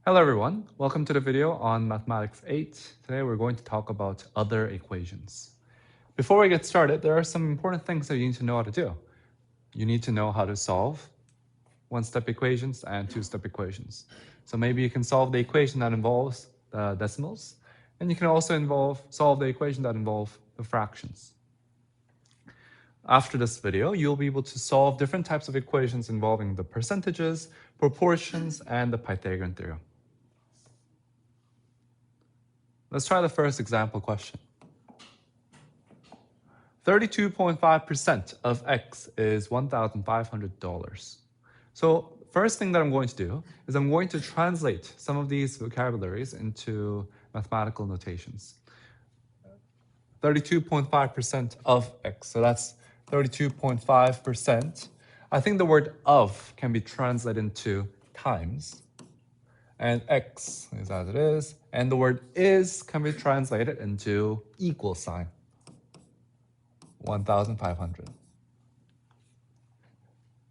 Hello everyone, welcome to the video on Mathematics 8. Today we're going to talk about other equations. Before we get started, there are some important things that you need to know how to do. You need to know how to solve one-step equations and two-step equations. So maybe you can solve the equation that involves the decimals, and you can also solve the equation that involves the fractions. After this video, you'll be able to solve different types of equations involving the percentages, proportions, and the Pythagorean theorem. Let's try the first example question. 32.5% of x is $1,500. So first thing that I'm going to do is I'm going to translate some of these vocabularies into mathematical notations. 32.5% of x, so that's 32.5%. I think the word of can be translated into times. And x is as it is, and the word is can be translated into equal sign, 1,500.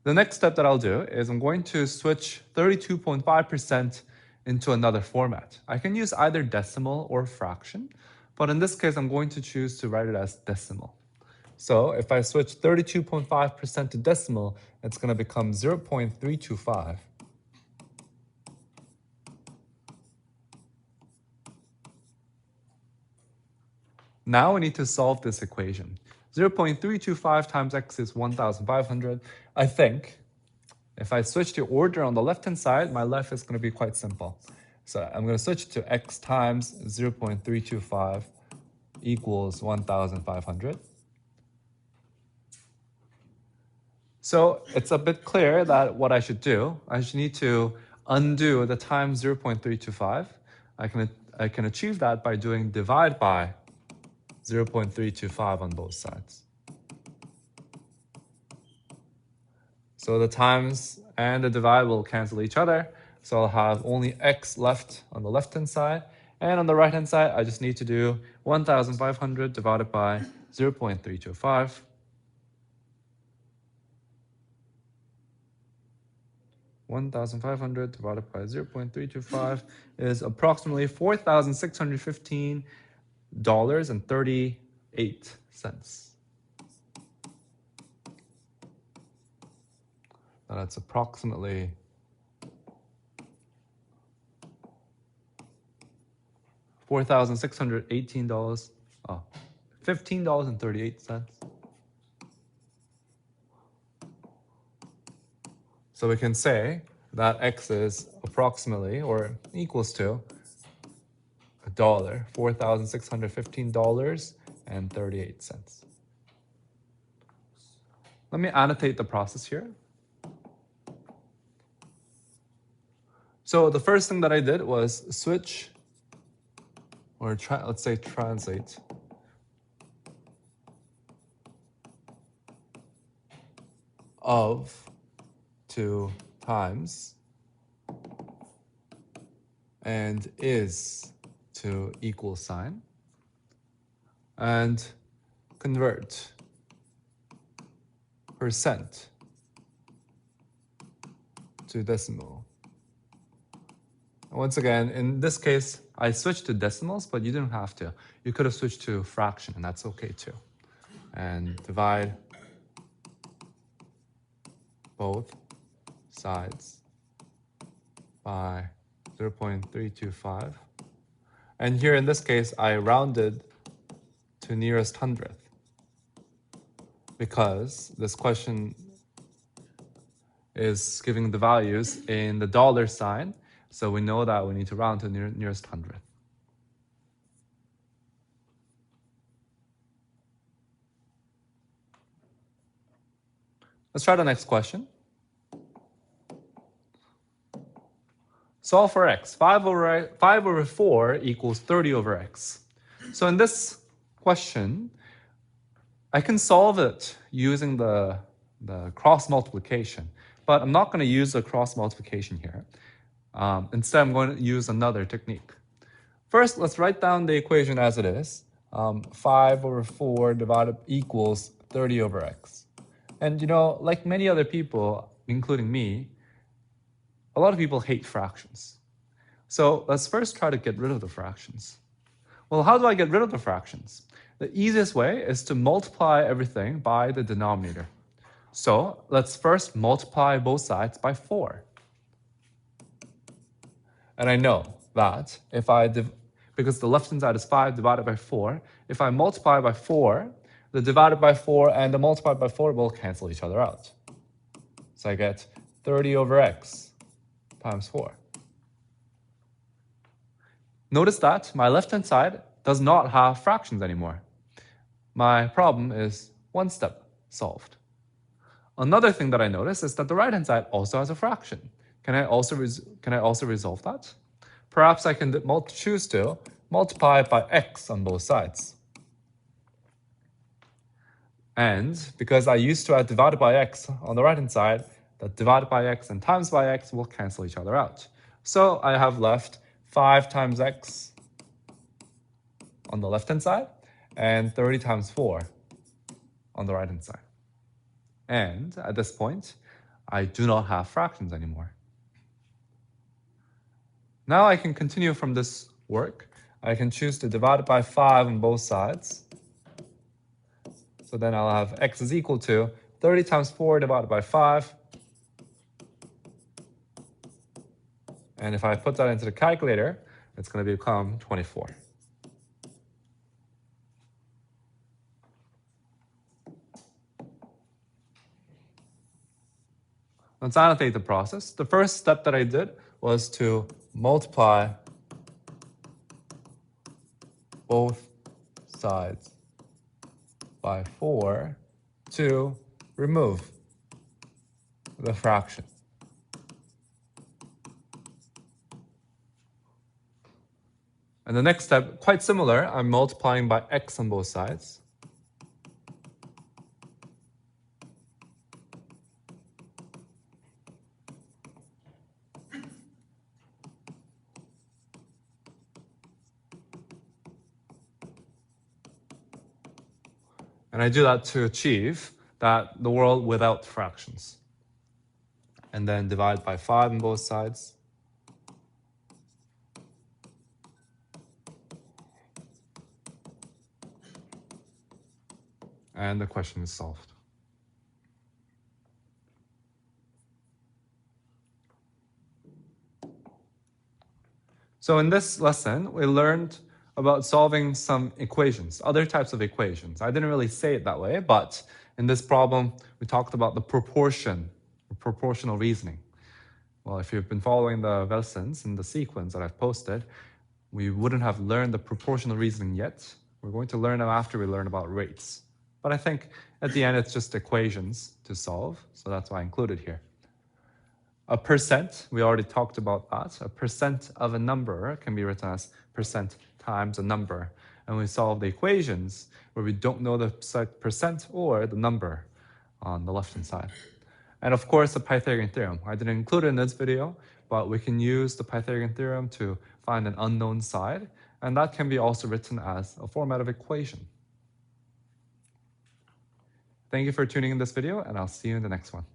The next step that I'll do is I'm going to switch 32.5% into another format. I can use either decimal or fraction, but in this case, I'm going to choose to write it as decimal. So if I switch 32.5% to decimal, it's going to become 0.325. Now we need to solve this equation. 0.325 times x is 1,500. I think if I switch the order on the left-hand side, my life is going to be quite simple. So I'm going to switch to x times 0.325 equals 1,500. So it's a bit clear that what I should do, I should need to undo the times 0.325. I can achieve that by doing divide by 0.325 on both sides. So the times and the divide will cancel each other. So I'll have only x left on the left-hand side. And on the right-hand side, I just need to do 1,500 divided by 0.325. $1,500 divided by 0.325 is approximately $4,615.38. That's approximately $4,618, $15.38. So we can say that x is approximately or equals to $4,615.38. Let me annotate the process here. So the first thing that I did was switch, or let's say translate, of to times and is to equal sign, and convert percent to decimal. Once again, in this case, I switched to decimals, but you didn't have to. You could have switched to fraction, and that's okay too. And divide both sides by 0.325. And here in this case, I rounded to nearest hundredth because this question is giving the values in the dollar sign. So we know that we need to round to nearest hundredth. Let's try the next question. Solve for x. 5 over 4 equals 30 over x. So in this question, I can solve it using the cross multiplication, but I'm not going to use the cross multiplication here. Instead, I'm going to use another technique. First, let's write down the equation as it is. 5 over 4 divided equals 30 over x. And you know, like many other people, including me, a lot of people hate fractions. So let's first try to get rid of the fractions. Well, how do I get rid of the fractions? The easiest way is to multiply everything by the denominator. So let's first multiply both sides by 4. And I know that if because the left-hand side is 5 divided by 4, if I multiply by 4, the divided by 4 and the multiplied by 4 will cancel each other out. So I get 30 over x times 4. Notice that my left-hand side does not have fractions anymore. My problem is one step solved. Another thing that I notice is that the right-hand side also has a fraction. Can I also resolve that? Perhaps I can choose to multiply by x on both sides. And because I used to add divided by x on the right-hand side, that divided by x and times by x will cancel each other out. So I have left 5 times x on the left-hand side and 30 times 4 on the right-hand side. And at this point, I do not have fractions anymore. Now I can continue from this work. I can choose to divide it by 5 on both sides. So then I'll have x is equal to 30 times 4 divided by 5. And if I put that into the calculator, it's going to become 24. Let's annotate the process. The first step that I did was to multiply both sides by 4 to remove the fraction. And the next step, quite similar, I'm multiplying by x on both sides. And I do that to achieve the world without fractions. And then divide by 5 on both sides. And the question is solved. So in this lesson, we learned about solving some equations, other types of equations. I didn't really say it that way, but in this problem, we talked about the proportional reasoning. Well, if you've been following the lessons in the sequence that I've posted, we wouldn't have learned the proportional reasoning yet. We're going to learn them after we learn about rates. But I think at the end, it's just equations to solve, so that's why I included here. A percent, we already talked about that. A percent of a number can be written as percent times a number. And we solve the equations where we don't know the percent or the number on the left-hand side. And of course, the Pythagorean theorem. I didn't include it in this video, but we can use the Pythagorean theorem to find an unknown side. And that can be also written as a format of equation. Thank you for tuning in this video, and I'll see you in the next one.